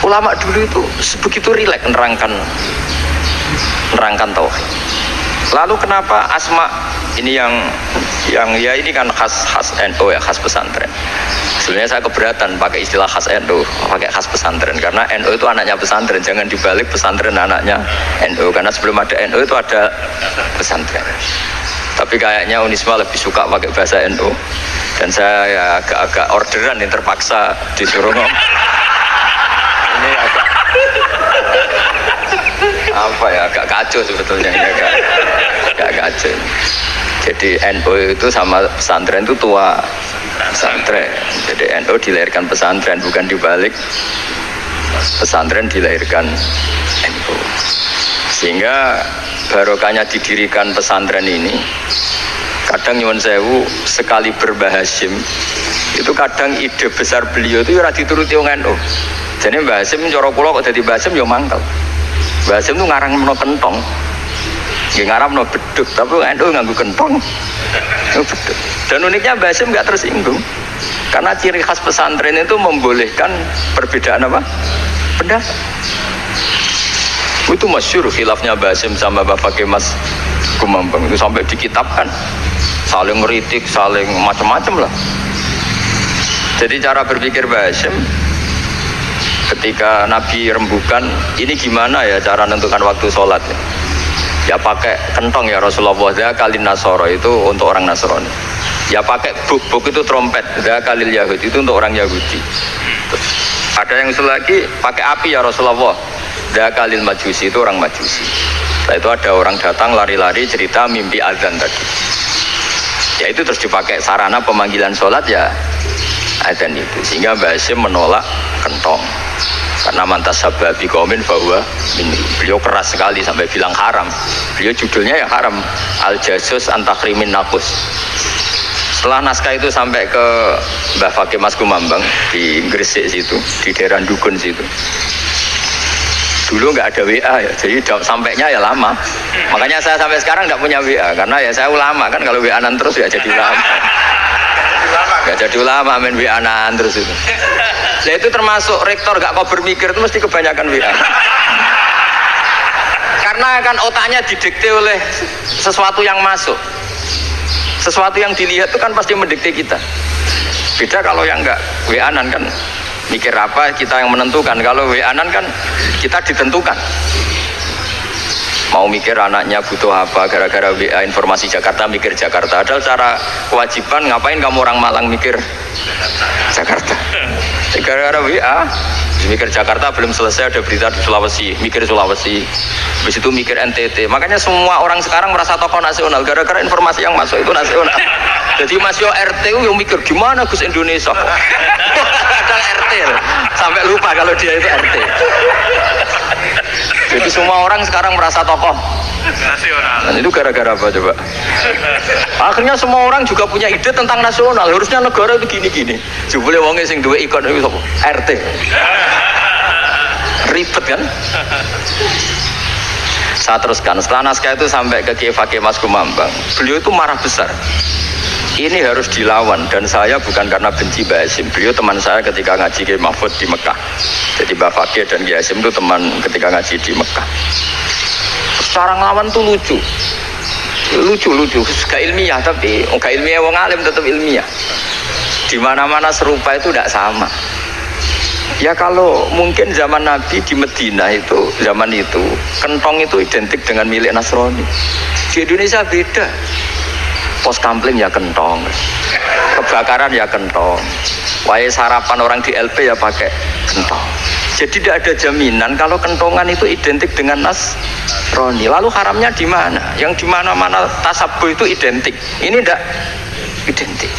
Ulama dulu itu begitu rileks nerangkan tauhid. Lalu kenapa asma ini yang ya ini kan khas NU ya, khas pesantren. Sebenarnya saya keberatan pakai istilah khas NU, pakai khas pesantren karena NU itu anaknya pesantren, jangan dibalik pesantren anaknya NU karena sebelum ada NU itu ada pesantren. Tapi kayaknya Unisma lebih suka pakai bahasa NU dan saya ya agak orderan yang terpaksa disuruh ngomong. Ini agak kacau sebetulnya ini agak kacau. Jadi NU itu sama pesantren itu tua pesantren. Jadi NU dilahirkan pesantren bukan dibalik pesantren dilahirkan NU. Sehingga barokahnya didirikan pesantren ini kadang nyuwun sewu sekali berbahasim itu kadang ide besar beliau itu ora dituruti wong NU. Jadi Mbah Hasim cara kula kok dadi Mbah Hasim ya mangkel. Mbah Hasim itu ngarang meno kentong. Nggih ngarang meno beduk, tapi NU nganggo kentong. Beduk. Dan uniknya Mbah Hasim enggak tersinggung. Karena ciri khas pesantren itu membolehkan perbedaan apa? Pendapat. Itu masyhur khilafnya Mbah Hasim sama Bapak Kemas Kumambang itu sampai dikitabkan. Saling ngeritik, saling macam-macam lah. Jadi cara berpikir Mbah Hasim ketika Nabi rembukan, ini gimana ya cara menentukan waktu sholat ya pakai kentong ya Rasulullah, ya kalin Nasoro itu untuk orang Nasrani, ya pakai buk itu trompet, ya kalil Yahudi itu untuk orang Yahudi. Terus, ada yang lagi pakai api ya Rasulullah, ya kalil Majusi itu orang Majusi. Setelah itu ada orang datang lari-lari cerita mimpi azan tadi, ya itu terus dipakai sarana pemanggilan sholat ya azan itu, sehingga Mbah Hasim menolak kentong karena mantas sababi qaumin bahwa beliau keras sekali sampai bilang haram. Beliau judulnya ya haram, al jasus antakrimin nakus. Setelah naskah itu sampai ke Mbah Fakih Mas Kumambang di Gresik situ, di daerah Dukun situ. Dulu nggak ada WA ya, jadi sampainya ya lama. Makanya saya sampai sekarang nggak punya WA karena ya saya ulama kan, kalau WA-an terus ya jadi ulama. Gak jadi ulama main WA-an terus itu. Nah itu termasuk rektor gak kau berpikir itu mesti kebanyakan WA. Karena kan otaknya didikte oleh sesuatu yang masuk. Sesuatu yang dilihat itu kan pasti mendikte kita. Beda kalau yang enggak WA-an kan mikir apa kita yang menentukan. Kalau WA-an kan kita ditentukan. Mau mikir anaknya butuh apa gara-gara WA informasi Jakarta mikir Jakarta. Ada cara kewajiban ngapain kamu orang Malang mikir Jakarta. Gara-gara WA mikir Jakarta belum selesai ada berita di Sulawesi, mikir Sulawesi. Habis itu mikir NTT. Makanya semua orang sekarang merasa tokoh nasional gara-gara informasi yang masuk itu nasional. Jadi Mas Yo RT yang mikir gimana Gus Indonesia. Ada RT sampai lupa kalau dia itu RT. Jadi semua orang sekarang merasa tokoh nasional. Dan itu gara-gara apa coba? Akhirnya semua orang juga punya ide tentang nasional. Harusnya negara itu gini-gini. Jebule wonge sing duwe ikon itu sapa? RT. Ribet kan? Saya teruskan. Setelah naskah itu sampai ke Kiai Fakih Mas Kumambang, beliau itu marah besar. Ini harus dilawan, dan saya bukan karena benci Mbak Hasim. Beliau teman saya ketika ngaji Kiai Mahfud di Mekah. Jadi Mbak Fakih dan Kiai Hasim itu teman ketika ngaji di Mekah. Cara ngelawan tuh lucu, gak ilmiah, tapi gak ilmiah, wong alim tetap ilmiah. Di mana-mana serupa itu tidak sama. Ya kalau mungkin zaman Nabi di Medina itu, zaman itu kentong itu identik dengan milik Nasrani. Di Indonesia beda. Pos kampling ya kentong, kebakaran ya kentong, wae sarapan orang di LP ya pakai kentong. Jadi tidak ada jaminan kalau kentongan itu identik dengan Nasrani. Lalu haramnya di mana? Yang di mana-mana tasabuh itu identik. Ini tidak identik.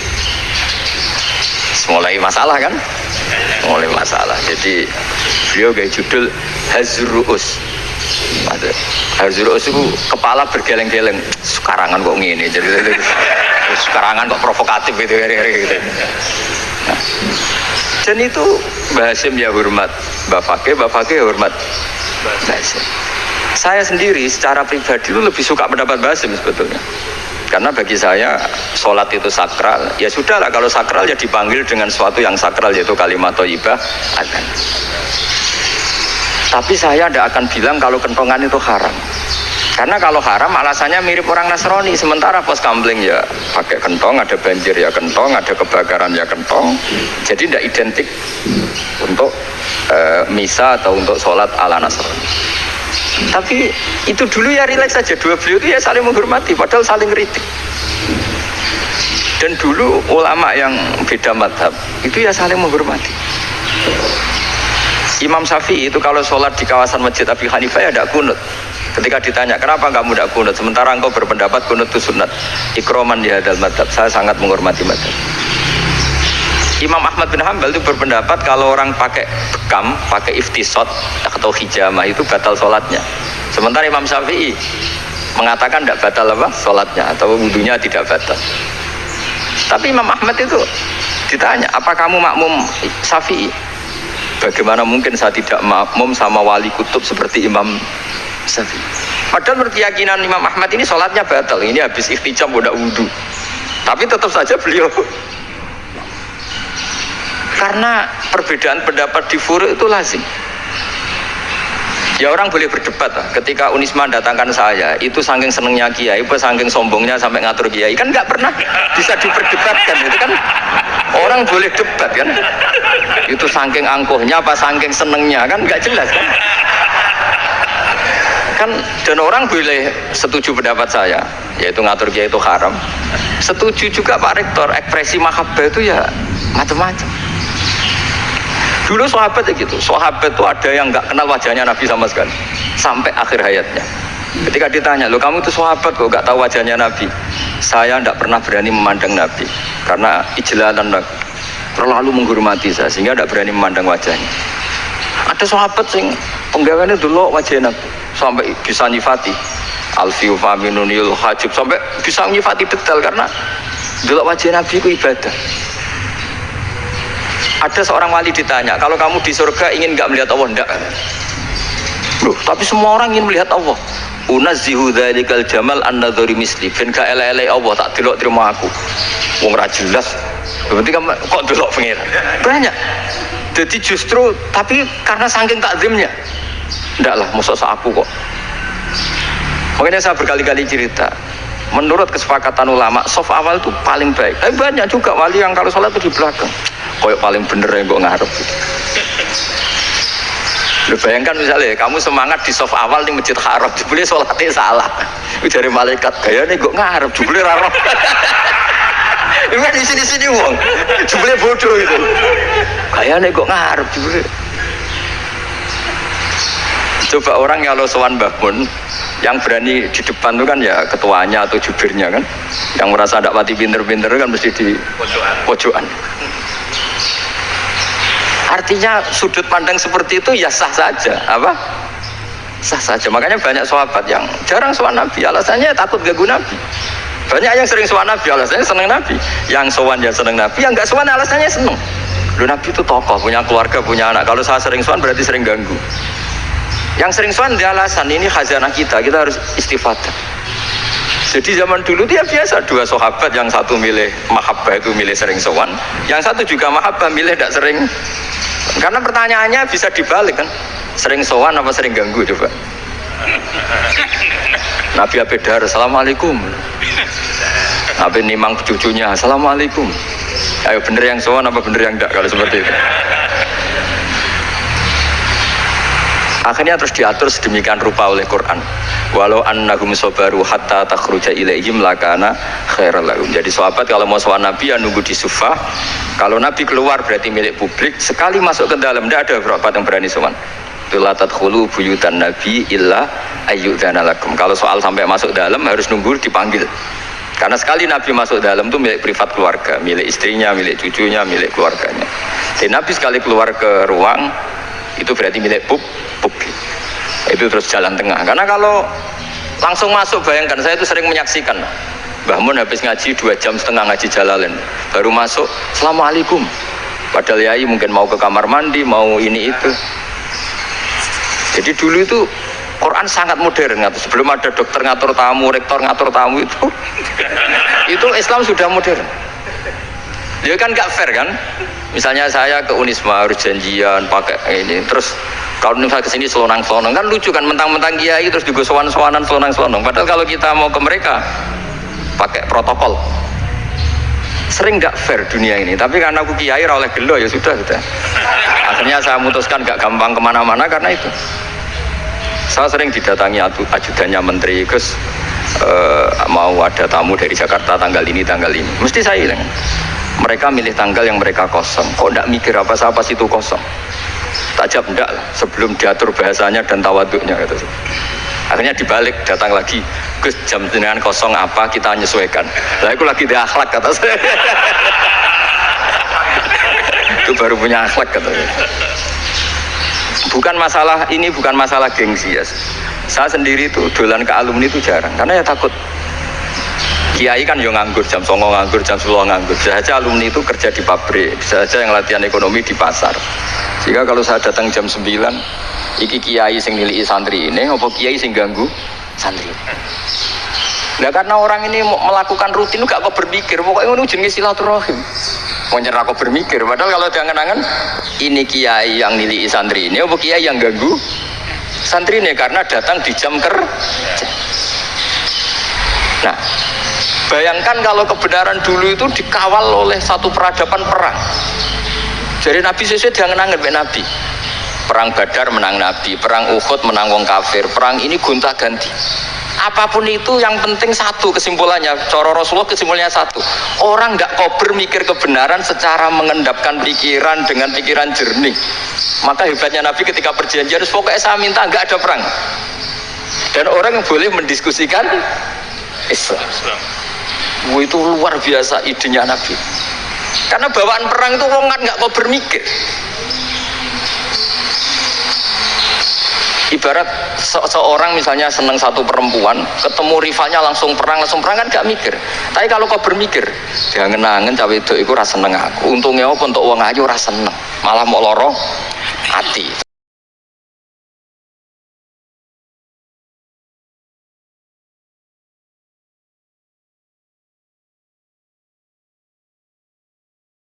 Mulai masalah kan? Mulai masalah. Jadi beliau kayak judul Hazruus. Hazruus itu kepala bergeleng-geleng. Sekarangan kok ngene. Jadi sekarangan kok provokatif gitu. Nah, dan itu Mbah Hasim ya hormat Mbah Fakih ya hormat Mbah Hasim. Saya sendiri secara pribadi itu lebih suka pendapat Mbah Hasim sebetulnya. Karena bagi saya sholat itu sakral. Ya sudahlah, kalau sakral ya dipanggil dengan sesuatu yang sakral, yaitu kalimat thayyibah adzan. Tapi saya tidak akan bilang kalau kentongan itu haram. Karena kalau haram alasannya mirip orang Nasrani. Sementara pos kampling ya pakai kentong, ada banjir ya kentong, ada kebakaran ya kentong. Jadi tidak identik untuk misa atau untuk sholat ala Nasrani. Tapi itu dulu ya rileks saja. Dua beliau itu ya saling menghormati, padahal saling kritik. Dan dulu ulama yang beda madhab itu ya saling menghormati. Imam Syafi'i itu kalau sholat di kawasan Masjid Abi Hanifah ya tidak kunut. Ketika ditanya kenapa kamu tidak kunut, sementara engkau berpendapat kunut itu sunat, ikroman di hadal madhab, saya sangat menghormati madhab. Imam Ahmad bin Hanbal itu berpendapat kalau orang pakai bekam, pakai iftisot atau hijamah itu batal sholatnya. Sementara Imam Syafi'i mengatakan tidak batal apa sholatnya atau wudunya tidak batal. Tapi Imam Ahmad itu ditanya, apa kamu makmum Syafi'i? Bagaimana mungkin saya tidak makmum sama wali kutub seperti Imam Syafi'i? Padahal menurut keyakinan Imam Ahmad ini sholatnya batal. Ini habis ikhtiqam udah wudu. Tapi tetap saja beliau, karena perbedaan pendapat di furu itu lazim. Ya orang boleh berdebat lah. Ketika Unisma datangkan saya, itu saking senengnya kiai, apa saking sombongnya sampai ngatur kiai, kan nggak pernah bisa diperdebatkan. Itu kan orang boleh debat kan. Itu saking angkuhnya apa saking senengnya, kan nggak jelas kan. Kan dan orang boleh setuju pendapat saya, yaitu ngatur kiai itu haram. Setuju juga Pak Rektor, ekspresi mahabbah itu ya macam-macam. Dulu sahabat ya gitu, sahabat itu ada yang nggak kenal wajahnya Nabi sama sekali sampai akhir hayatnya. Ketika ditanya, loh kamu itu sahabat kok nggak tahu wajahnya Nabi? Saya tidak pernah berani memandang Nabi karena ijlalan terlalu menghormati saya sehingga tidak berani memandang wajahnya. Ada sahabat sing penggaweane dulu wajah Nabi sampai bisa nyifati alfiu faminunil hajib, sampai bisa nyifati detail karena dulu wajah Nabi itu ibadah. Ada seorang wali ditanya, kalau kamu di surga ingin nggak melihat Allah? Enggak. Loh, tapi semua orang ingin melihat Allah. Unazzihu dzalikal jamal an-nadzari misli. Ben gak elek-elek Allah tak delok terima aku. Wong ra jelas. Berarti kamu kok delok pengiran? Banyak. Jadi justru tapi karena saking takzimnya. Enggak lah, mosok aku kok. Makanya saya berkali-kali cerita. Menurut kesepakatan ulama, soft awal itu paling baik. Tapi banyak juga wali yang kalau sholat itu di belakang. Koyok paling bener yang kok ngarep. Lu bayangkan misalnya kamu semangat di soft awal di Masjid Haram, jebule sholatnya salah. Itu dari malaikat gayane kok ngarep, jebule ra roh. Ini di sini-sini wong. Jebule bodoh itu. Gayane kok ngarep jebule. Coba orang kalau sowan Mbah Mun yang berani di depan itu kan ya ketuanya atau jubirnya kan, yang merasa tidak pati pinter-pinter kan mesti di pojokan. Artinya sudut pandang seperti itu ya sah saja, apa? Sah saja. Makanya banyak sahabat yang jarang sowan Nabi, alasannya takut ganggu Nabi. Banyak yang sering sowan Nabi alasannya seneng Nabi, yang sowan ya seneng Nabi, yang nggak sowan alasannya seneng. Lu Nabi itu tokoh, punya keluarga, punya anak. Kalau saya sering sowan berarti sering ganggu. Yang sering sowan dia alasan ini khazanah kita harus istifadah. Jadi zaman dulu dia biasa, dua sahabat, yang satu milih mahabbah itu milih sering sowan, yang satu juga mahabbah milih tidak sering. Karena pertanyaannya bisa dibalik kan, sering sowan apa sering ganggu coba. Nabi Abedar, assalamualaikum. Nabi nimang cucunya, assalamualaikum. Ayo bener yang sowan apa bener yang enggak kalau seperti itu. Akhirnya terus diatur sedemikian rupa oleh Quran. Walau annahum sabaru hatta takhruja ilaihim lakana khairal lahum. Jadi sahabat kalau mau sowan Nabi ya nunggu di Sufah. Kalau Nabi keluar berarti milik publik. Sekali masuk ke dalam tidak ada berapa yang berani sowan. La tadkhulu buyutan nabi illa ayyudzana lakum. Kalau soal sampai masuk dalam harus nunggu dipanggil. Karena sekali Nabi masuk dalam itu milik privat keluarga, milik istrinya, milik cucunya, milik keluarganya. Jadi Nabi sekali keluar ke ruang itu berarti milik publik. Itu terus jalan tengah. Karena kalau langsung masuk, bayangkan saya itu sering menyaksikan. Mbah Mun habis ngaji 2,5 jam ngaji Jalalain, baru masuk, assalamualaikum. Padahal yai mungkin mau ke kamar mandi, mau ini itu. Jadi dulu itu Quran sangat modern, sebelum ada dokter ngatur tamu, rektor ngatur tamu itu Islam sudah modern. Dia kan gak fair kan? Misalnya saya ke Unisma harus janjian pakai ini, terus kalau misalnya kesini selonang-selonang kan lucu kan, mentang-mentang kiai terus juga sowan-sowanan selonang-selonang. Padahal kalau kita mau ke mereka pakai protokol, sering gak fair dunia ini. Tapi karena aku kiai oleh gelo ya sudah. Akhirnya saya memutuskan gak gampang kemana-mana karena itu. Saya sering didatangi ajudannya menteri, Gus mau ada tamu dari Jakarta tanggal ini, mesti saya bilang, mereka milih tanggal yang mereka kosong, kok enggak mikir apa itu kosong. Tak jawab enggak lah, sebelum diatur bahasanya dan tawaduknya gitu. Akhirnya dibalik, datang lagi, Gus jam jenengan kosong apa, kita menyesuaikan. Lah aku lagi di akhlak kata saya. Itu baru punya akhlak kata saya. Bukan masalah ini, bukan masalah gengsi ya. Saya sendiri itu dolan ke alumni itu jarang, karena ya takut. Kiai kan yang nganggur, jam 9 nganggur, jam 10 nganggur. Bisa saja alumni itu kerja di pabrik, bisa saja yang latihan ekonomi di pasar. Sehingga kalau saya datang jam 9, iki kiai sing nilai santri ini, apa kiai sing ganggu santri. Nah karena orang ini melakukan rutin, gak kok berpikir, pokoknya ini jenis silaturahim. Mau nyerah kok berpikir, padahal kalau jangan-jangan ini kiai yang nilai santri ini, apa kiai yang ganggu santri ini karena datang di jam kerja. Nah, bayangkan kalau kebenaran dulu itu dikawal oleh satu peradaban perang. Jadi Nabi sesuai jangan anggap Nabi. Perang Badar menang Nabi, perang Uhud menang wong kafir, perang ini gonta-ganti. Apapun itu yang penting satu kesimpulannya, cara Rasulullah kesimpulannya satu, orang nggak kober mikir kebenaran secara mengendapkan pikiran dengan pikiran jernih. Maka hebatnya Nabi ketika perjanjian, pokoknya saya minta nggak ada perang, dan orang yang boleh mendiskusikan Islam. Itu luar biasa idenya Nabi, karena bawaan perang itu orang nggak kober mikir. Ibarat seorang misalnya seneng satu perempuan, ketemu rivalnya langsung perang kan gak mikir. Tapi kalau kau bermikir, jangan-jangan cawe itu rasa seneng aku. Untungnya apa untuk uang aja rasa seneng, malah mau loro hati.